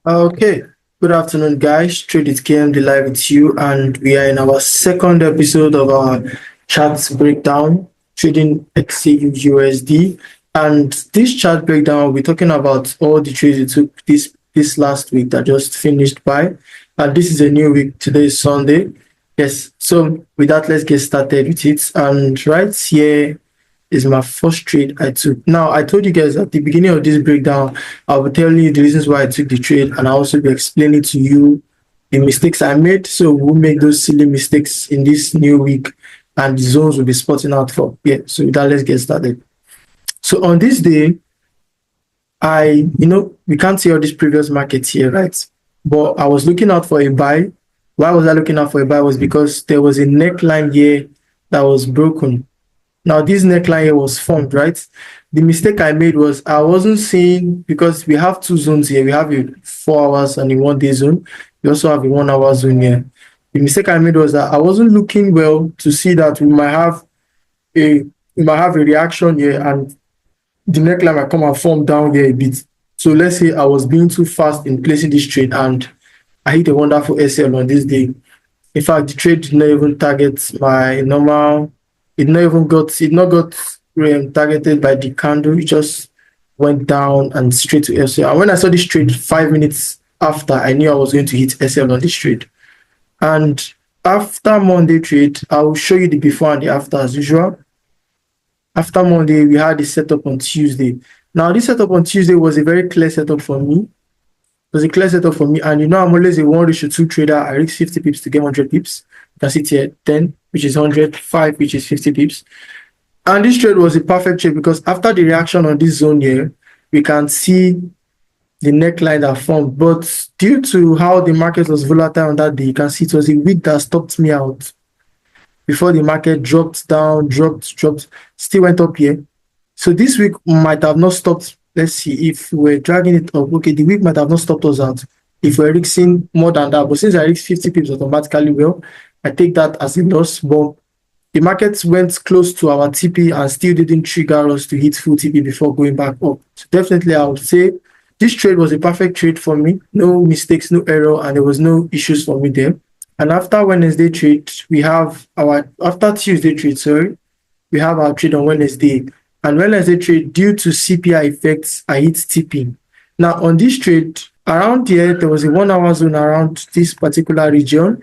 Okay, good afternoon, guys. Trade It KMD live with you, and we are in our second episode of our charts breakdown, trading Xauusd. And this chart breakdown, we're talking about all the trades we took this last week that just finished by. And this is a new week. Today is Sunday. Yes. So with that, let's get started with it. And right here is my first trade I took. Now, I told you guys at the beginning of this breakdown, I'll be telling you the reasons why I took the trade, and I'll also be explaining to you the mistakes I made. So we'll make those silly mistakes in this new week, and the zones will be spotting out for. Yeah, so with that, let's get started. So on this day, we can't see all these previous markets here, right? But I was looking out for a buy. Why was I looking out for a buy? Was because there was a neckline here that was broken. Now, this neckline here was formed, right? The mistake I made was I wasn't seeing, because we have two zones here. We have a 4 hours and a 1 day zone. We also have a 1 hour zone here. The mistake I made was that I wasn't looking well to see that a we might have a reaction here, and the neckline might come and form down here a bit. So let's say I was being too fast in placing this trade, and I hit a wonderful SL on this day. In fact, the trade did not even target my normal. It not got targeted by the candle. It just went down and straight to SL. And when I saw this trade 5 minutes after, I knew I was going to hit SL on this trade. And after Monday trade, I will show you the before and the after as usual. After Monday, we had the setup on Tuesday. Now, this setup on Tuesday was a very clear setup for me. It was a clear setup for me. And I'm always a 1:2 trader. I risk 50 pips to get 100 pips. You can see it here, 10, which is 100, 5, which is 50 pips. And this trade was a perfect trade because after the reaction on this zone here, we can see the neckline that formed. But due to how the market was volatile on that day, you can see it was a week that stopped me out before the market dropped down, dropped, still went up here. So this week might have not stopped. Let's see if we're dragging it up. Okay, the week might have not stopped us out if we're risking more than that. But since I risked 50 pips automatically, well, I take that as a loss. But the market went close to our TP and still didn't trigger us to hit full TP before going back up. So definitely, I would say this trade was a perfect trade for me. No mistakes, no error, and there was no issues for me there. And after Wednesday trade, after Tuesday trade, sorry, we have our trade on Wednesday. And Wednesday trade, due to CPI effects, I hit TP. Now, on this trade, around here, there was a 1 hour zone around this particular region.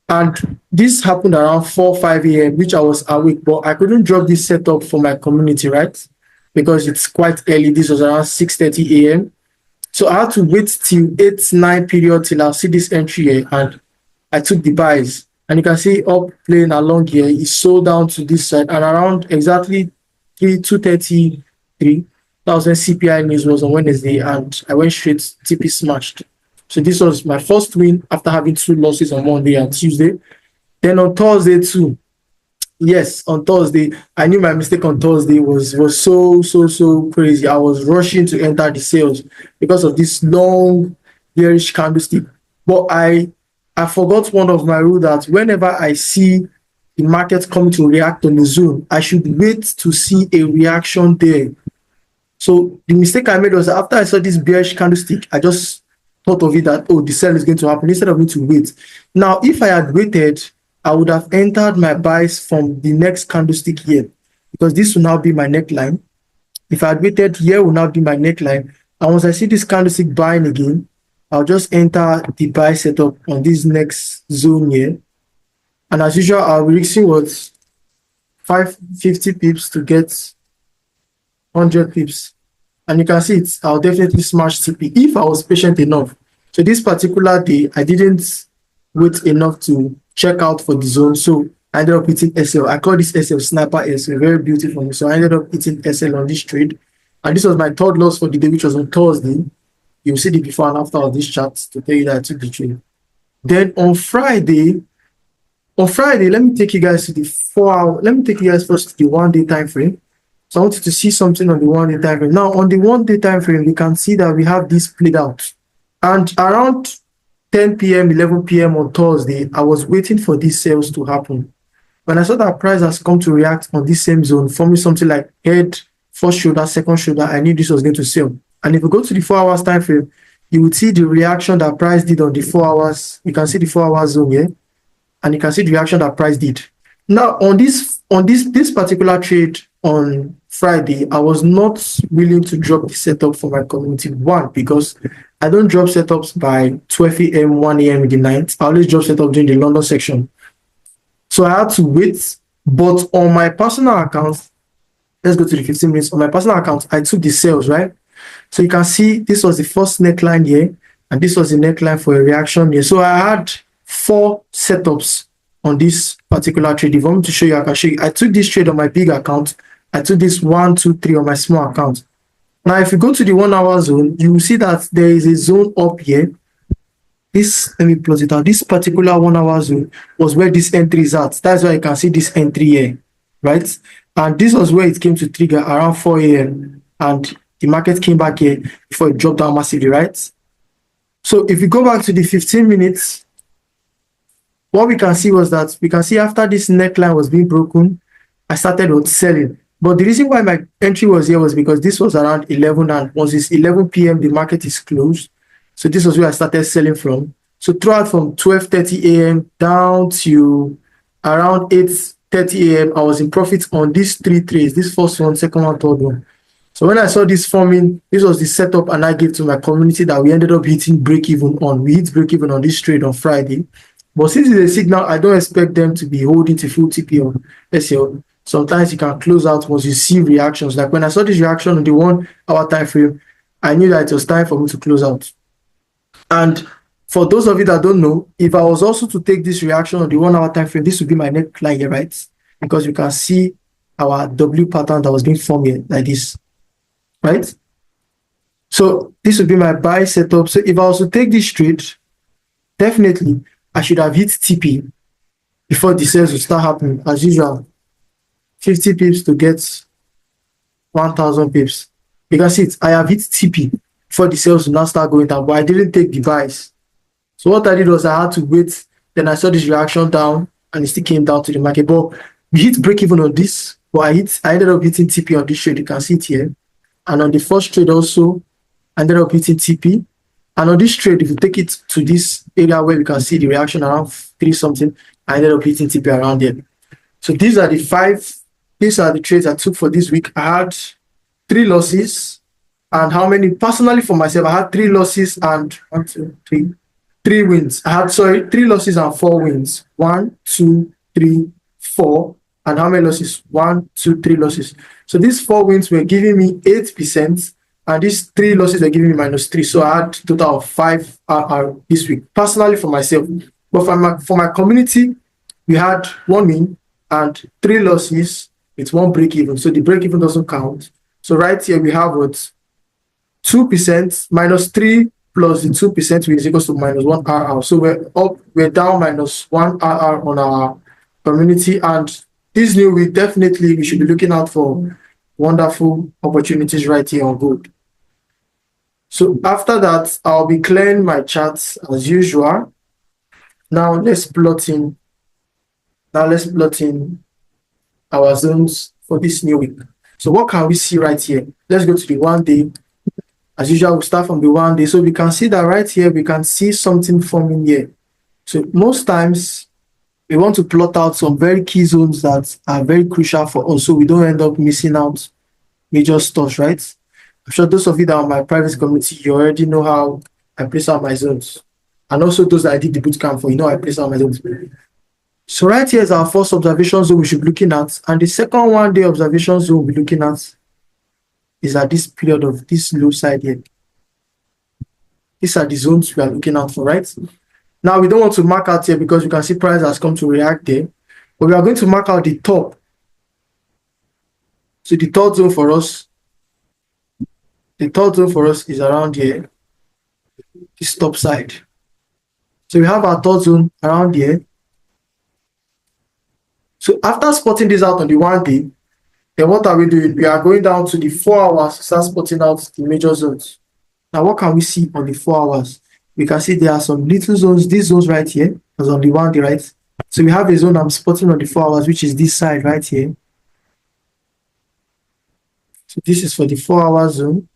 And this happened around 4, 5 a.m., which I was awake, but I couldn't drop this setup for my community, right? Because it's quite early. This was around 6:30 a.m. So I had to wait till 8, 9 period till I see this entry here. And I took the buys. And you can see up playing along here, it sold down to this side. And around exactly 2:33, that was when CPI news was on Wednesday. And I went straight TP smashed. So this was my first win after having 2 losses on Monday and Tuesday. Then on Thursday too. Yes, on Thursday, I knew my mistake on Thursday was so crazy. I was rushing to enter the sales because of this long bearish candlestick. But I forgot one of my rules that whenever I see the market coming to react on the zone, I should wait to see a reaction there. So the mistake I made was after I saw this bearish candlestick, I just thought of it that, oh, the sell is going to happen instead of me to wait. Now, if I had waited, I would have entered my buys from the next candlestick here because this will now be my neckline. If I had waited, here will now be my neckline. And once I see this candlestick buying again, I'll just enter the buy setup on this next zone here. And as usual, I'll be risking what 550 pips to get 100 pips. And you can see it, I'll definitely smash TP if I was patient enough. So this particular day, I didn't wait enough to check out for the zone. So I ended up hitting SL. I call this SL Sniper SL, very beautiful. So I ended up hitting SL on this trade. And this was my third loss for the day, which was on Thursday. You'll see the before and after of this chart to tell you that I took the trade. Then on Friday, let me take you guys to the 4 hour. Let me take you guys first to the 1 day time frame. So I want you to see something on the 1 day time frame. Now, on the 1 day time frame, we can see that we have this played out. And around 10 p.m., 11 p.m. on Thursday, I was waiting for these sales to happen. When I saw that price has come to react on this same zone, forming something like head, first shoulder, second shoulder, I knew this was going to sell. And if we go to the 4 hours time frame, you would see the reaction that price did on the 4 hours. You can see the 4 hour zone here, and you can see the reaction that price did. Now on this particular trade on Friday, I was not willing to drop the setup for my community. One, because I don't drop setups by 12 a.m., 1 a.m. in the night. I always drop setup during the London section. So I had to wait. But on my personal account, let's go to the 15 minutes. On my personal account, I took the sales, right? So you can see this was the first neckline here, and this was the neckline for a reaction here. So I had 4 setups on this particular trade. If I want to show you, I can show you. I took this trade on my big account. I took this 1, 2, 3 on my small account. Now, if you go to the 1 hour zone, you will see that there is a zone up here. This, let me plot it out. This particular 1 hour zone was where this entry is at. That's why you can see this entry here, right? And this was where it came to trigger around 4 a.m. And the market came back here before it dropped down massively, right? So if you go back to the 15 minutes, what we can see was that we can see after this neckline was being broken, I started with selling. But the reason why my entry was here was because this was around 11, and once it's 11 p.m., the market is closed. So this was where I started selling from. So throughout from 12:30 a.m. down to around 8:30 a.m., I was in profit on these 3 trades, this first one, second one, third one. So when I saw this forming, this was the setup, and I gave to my community that we ended up hitting break-even on. We hit break-even on this trade on Friday. But since it's a signal, I don't expect them to be holding to full TP on SL. Sometimes you can close out once you see reactions. Like when I saw this reaction on the 1 hour time frame, I knew that it was time for me to close out. And for those of you that don't know, if I was also to take this reaction on the 1 hour time frame, this would be my neckline here, right? Because you can see our W pattern that was being formed here like this, right? So this would be my buy setup. So if I was to take this trade, definitely I should have hit TP before the sales would start happening. As usual, 50 pips to get 1,000 pips. You can see it. I have hit TP before the sales will now start going down, but I didn't take the buys. So what I did was I had to wait. Then I saw this reaction down, and it still came down to the market. But we hit break even on this, but I ended up hitting TP on this trade. You can see it here. And on the first trade also, I ended up hitting TP. And on this trade, if you take it to this area where we can see the reaction around 3 something, I ended up hitting TP around there. So these are the trades I took for this week. I had 3 losses. And how many? Personally for myself, I had 3 losses and 3 wins. I had, 3 losses and 4 wins. 1, 2, 3, 4. And how many losses? 1, 2, 3 losses. So these 4 wins were giving me 8%. And these 3 losses are giving me -3. So I had a total of 5 this week, personally for myself. But for my community, we had 1 win and 3 losses with 1 break even. So the break even doesn't count. So right here we have what? 2% -3 plus the 2%, which is equals to -1 RR. So we're down -1 RR on our community. And this new week, definitely we should be looking out for wonderful opportunities right here on gold. So after that, I'll be clearing my charts as usual. Now let's plot in our zones for this new week. So what can we see right here? Let's go to the 1 day. As usual, we'll start from the 1 day. So we can see that right here, we can see something forming here. So most times, we want to plot out some very key zones that are very crucial for us, so we don't end up missing out major stuff, right? I'm sure those of you that are on my private community, you already know how I place out my zones. And also those that I did the bootcamp for, I place out my zones. So right here is our first observation zone we should be looking at. And the second 1 day observation zone we'll be looking at is at this period of this low side here. These are the zones we are looking out for, right? Now, we don't want to mark out here because you can see price has come to react there. But we are going to mark out the top. So the third zone for us is around here, this top side. So we have our third zone around here. So after spotting this out on the 1 day, then what are we doing? We are going down to the 4 hours to start spotting out the major zones. Now, what can we see on the 4 hours? We can see there are some little zones, these zones right here, as on the 1 day, right? So we have a zone I'm spotting on the 4 hours, which is this side right here. So this is for the 4 hour zone.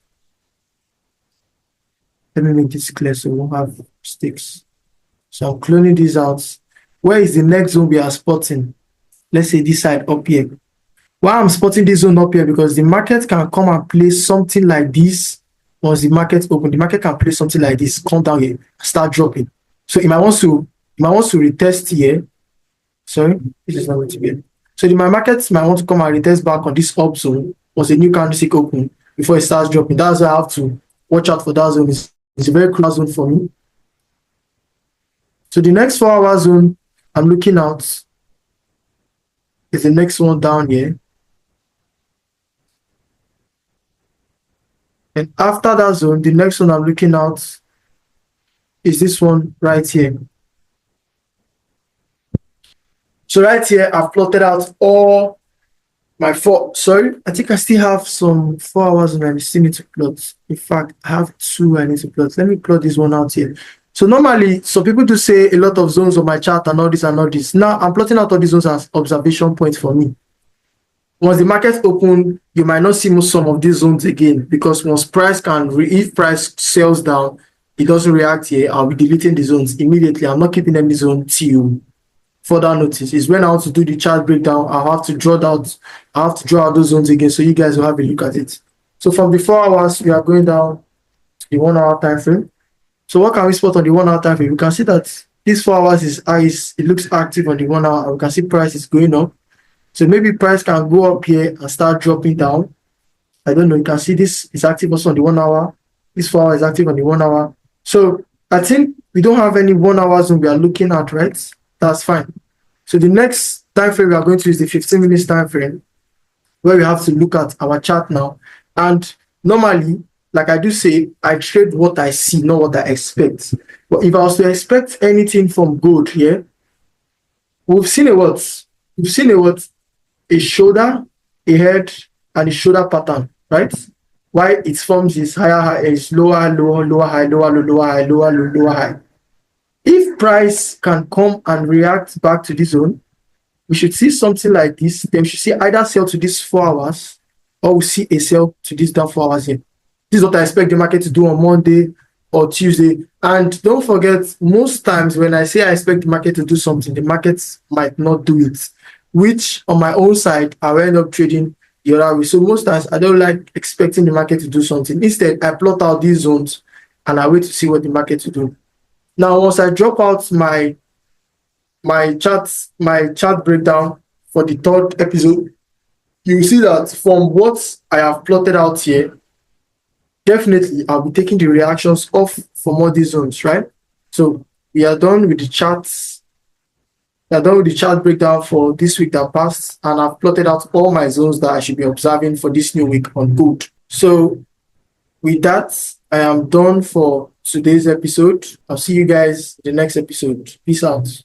Let me make this clear so we won't have mistakes. So I'm cloning this out. Where is the next zone we are spotting? Let's say this side up here. Why I'm spotting this zone up here? Because the market can come and place something like this. Once the market open, the market can place something like this, come down here, start dropping. So it might want to retest here. Sorry, this is not going to be. So my market might want to come and retest back on this up zone once a new candlestick open before it starts dropping. That's why I have to watch out for that zone. It's a very close zone for me. So the next 4-hour zone I'm looking at is the next one down here. And after that zone, the next one I'm looking at is this one right here. So right here, I've plotted out all my sorry, I think I still have some 4 hours and I still need to plot. In fact, I have 2 I need to plot. Let me plot this one out here. So normally, some people do say a lot of zones on my chart and all this and all this. Now, I'm plotting out all these zones as observation points for me. Once the market open, you might not see some of these zones again because once price if price sells down, it doesn't react here. I'll be deleting the zones immediately. I'm not keeping any zone till further notice. Is when I want to do the chart breakdown, I'll have to draw out those zones again so you guys will have a look at it. So from the 4 hours, we are going down to the 1 hour time frame. So what can we spot on the 1 hour time frame? We can see that this 4 hours it looks active on the 1 hour, and we can see price is going up. So maybe price can go up here and start dropping down. I don't know. You can see this is active also on the 1 hour. This 4 hour is active on the 1 hour. So I think we don't have any 1 hour zone we are looking at, right? That's fine. So the next time frame we are going to use the 15 minutes time frame, where we have to look at our chart now. And normally, like I do say, I trade what I see, not what I expect. But if I was to expect anything from gold here, we've seen a what? We've seen a what? A shoulder, a head, and a shoulder pattern, right? Why it forms this higher high, is lower, lower, lower, high, lower, low, lower, high, lower, low, lower, high. If price can come and react back to this zone, we should see something like this. Then we should see either sell to this 4 hours or we see a sell to this down 4 hours here. This is what I expect the market to do on Monday or Tuesday. And don't forget, most times when I say I expect the market to do something, the market might not do it, which on my own side, I will end up trading the other way. So most times I don't like expecting the market to do something. Instead, I plot out these zones and I wait to see what the market will do. Now, once I drop out my chart breakdown for the 3rd episode, you will see that from what I have plotted out here, definitely I'll be taking the reactions off from all these zones, right? So we are done with the charts. We are done with the chart breakdown for this week that passed, and I've plotted out all my zones that I should be observing for this new week on gold. So with that, I am done for today's episode. I'll see you guys in the next episode. Peace out.